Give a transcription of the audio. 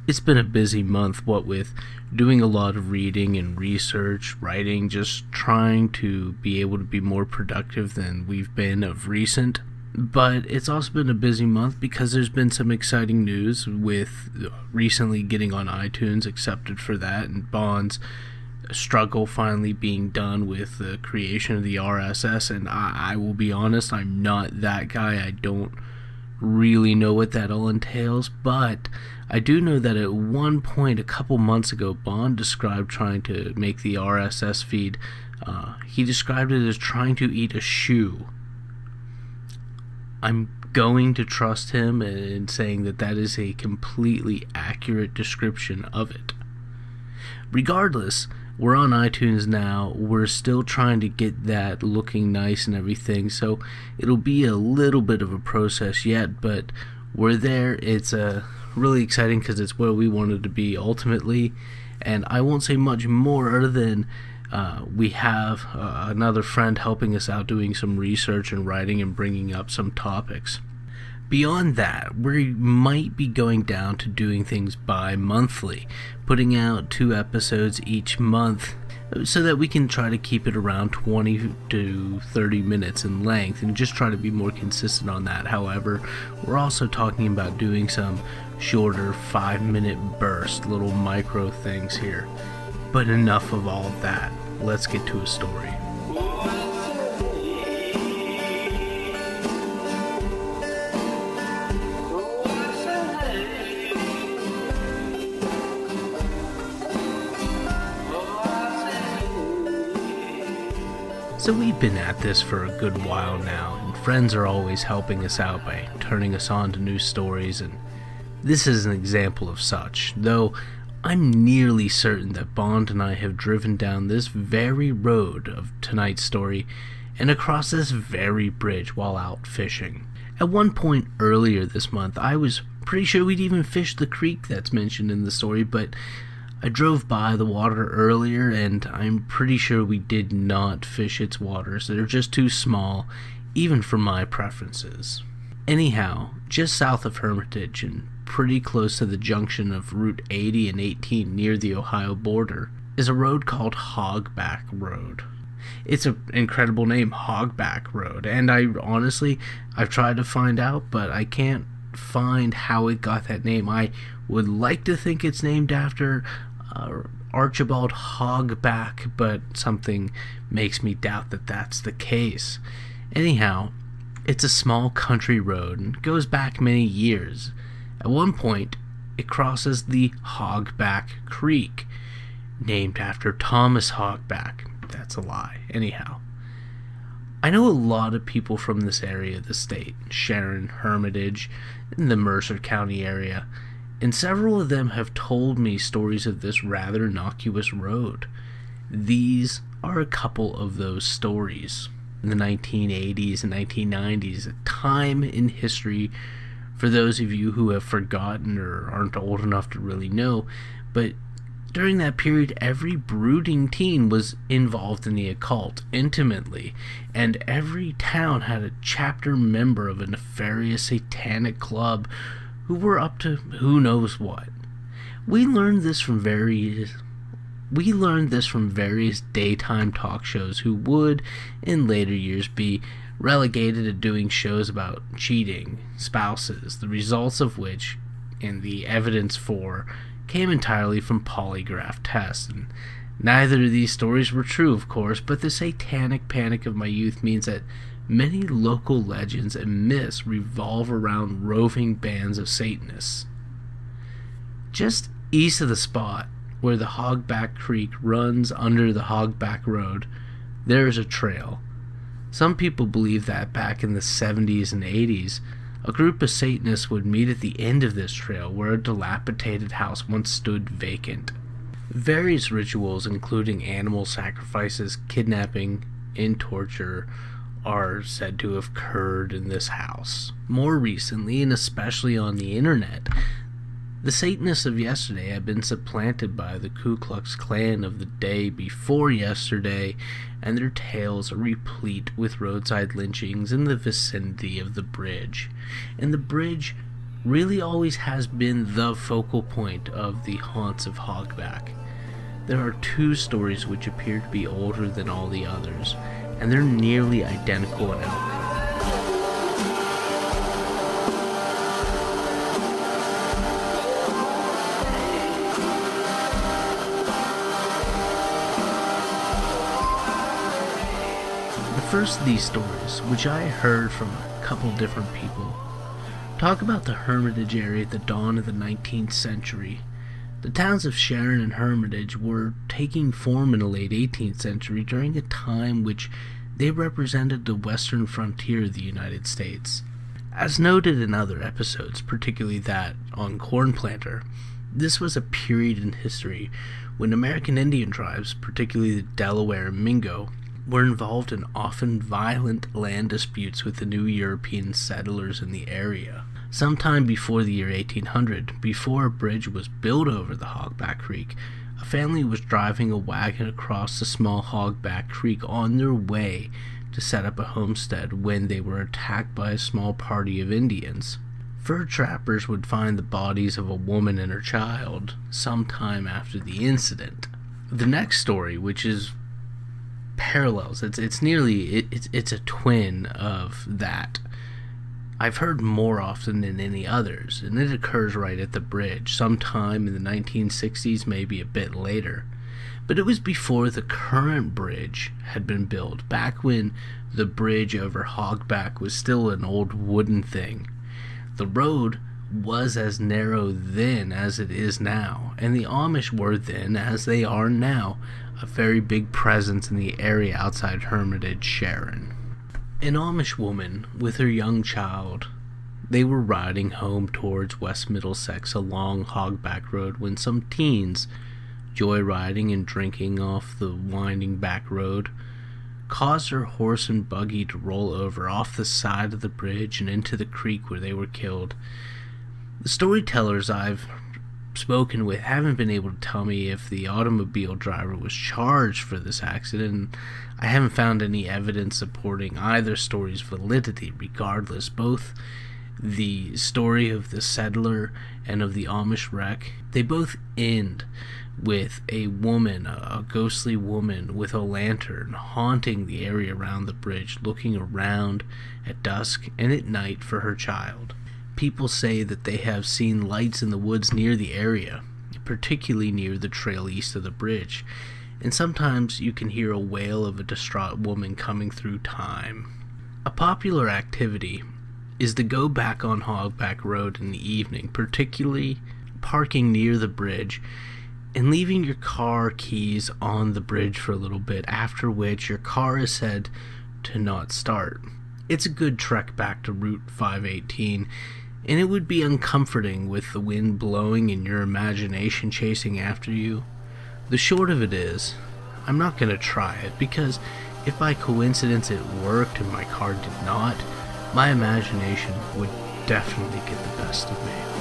It's been a busy month, what with doing a lot of reading and research, writing, just trying to be able to be more productive than we've been of recent. But it's also been a busy month because there's been some exciting news with recently getting on iTunes, accepted for that, and Bond's struggle finally being done with the creation of the RSS. And I will be honest, I'm not that guy. I don't really know what that all entails, but I do know that at one point a couple months ago, Bond described trying to make the RSS feed. He described it as trying to eat a shoe. I'm going to trust him in saying that that is a completely accurate description of it. Regardless, we're on iTunes now. We're still trying to get that looking nice and everything, so it'll be a little bit of a process yet, but we're there. It's really exciting because it's where we wanted to be ultimately, and I won't say much more other than we have another friend helping us out doing some research and writing and bringing up some topics. Beyond that, we might be going down to doing things bi-monthly, putting out 2 episodes each month so that we can try to keep it around 20 to 30 minutes in length and just try to be more consistent on that. However, we're also talking about doing some shorter 5-minute burst, little micro things here. But enough of all of that. Let's get to a story. So we've been at this for a good while now, and friends are always helping us out by turning us on to new stories, and this is an example of such, though I'm nearly certain that Bond and I have driven down this very road of tonight's story and across this very bridge while out fishing. At one point earlier this month, I was pretty sure we'd even fished the creek that's mentioned in the story, but I drove by the water earlier, and I'm pretty sure we did not fish its waters. They're just too small, even for my preferences. Anyhow, just south of Hermitage, and pretty close to the junction of Route 80 and 18 near the Ohio border, is a road called Hogback Road. It's an incredible name, Hogback Road, and I've tried to find out, but I can't find how it got that name. I would like to think it's named after Archibald Hogback, but something makes me doubt that that's the case. Anyhow, it's a small country road and goes back many years. At one point, it crosses the Hogback Creek, named after Thomas Hogback. That's a lie. Anyhow, I know a lot of people from this area of the state, Sharon, Hermitage, and the Mercer County area, and several of them have told me stories of this rather innocuous road. These are a couple of those stories. In the 1980s and 1990s, a time in history for those of you who have forgotten or aren't old enough to really know, but during that period, every brooding teen was involved in the occult intimately, and every town had a chapter member of a nefarious satanic club who were up to who knows what. We learned this from various daytime talk shows who would, in later years, be relegated to doing shows about cheating, spouses, the results of which, and the evidence for, came entirely from polygraph tests. And neither of these stories were true, of course, but the satanic panic of my youth means that many local legends and myths revolve around roving bands of Satanists. Just east of the spot where the Hogback Creek runs under the Hogback Road, there is a trail. Some people believe that back in the 70s and 80s, a group of Satanists would meet at the end of this trail where a dilapidated house once stood vacant. Various rituals, including animal sacrifices, kidnapping, and torture, are said to have occurred in this house. More recently, and especially on the internet, the Satanists of yesterday have been supplanted by the Ku Klux Klan of the day before yesterday, and their tales are replete with roadside lynchings in the vicinity of the bridge. And the bridge really always has been the focal point of the haunts of Hogback. There are two stories which appear to be older than all the others, and they're nearly identical in outcome. The first of these stories, which I heard from a couple different people, talk about the Hermitage area at the dawn of the 19th century. The towns of Sharon and Hermitage were taking form in the late 18th century during a time which they represented the western frontier of the United States. As noted in other episodes, particularly that on Corn Planter, this was a period in history when American Indian tribes, particularly the Delaware and Mingo, were involved in often violent land disputes with the new European settlers in the area. Sometime before the year 1800, before a bridge was built over the Hogback Creek, a family was driving a wagon across the small Hogback Creek on their way to set up a homestead when they were attacked by a small party of Indians. Fur trappers would find the bodies of a woman and her child sometime after the incident. The next story, which is parallels, it's a twin of that, I've heard more often than any others, and it occurs right at the bridge, sometime in the 1960s, maybe a bit later. But it was before the current bridge had been built, back when the bridge over Hogback was still an old wooden thing. The road was as narrow then as it is now, and the Amish were then, as they are now, a very big presence in the area outside Hermitage, Sharon. An Amish woman with her young child. They were riding home towards West Middlesex along Hogback Road when some teens, joyriding and drinking off the winding back road, caused her horse and buggy to roll over off the side of the bridge and into the creek where they were killed. The storytellers I've spoken with haven't been able to tell me if the automobile driver was charged for this accident. I haven't found any evidence supporting either story's validity. Regardless, both the story of the settler and of the Amish wreck, they both end with a woman, a ghostly woman with a lantern, haunting the area around the bridge, looking around at dusk and at night for her child. People say that they have seen lights in the woods near the area, particularly near the trail east of the bridge, and sometimes you can hear a wail of a distraught woman coming through time. A popular activity is to go back on Hogback Road in the evening, particularly parking near the bridge and leaving your car keys on the bridge for a little bit, after which your car is said to not start. It's a good trek back to Route 518, and it would be uncomforting with the wind blowing and your imagination chasing after you. The short of it is, I'm not going to try it, because if by coincidence it worked and my car did not, my imagination would definitely get the best of me.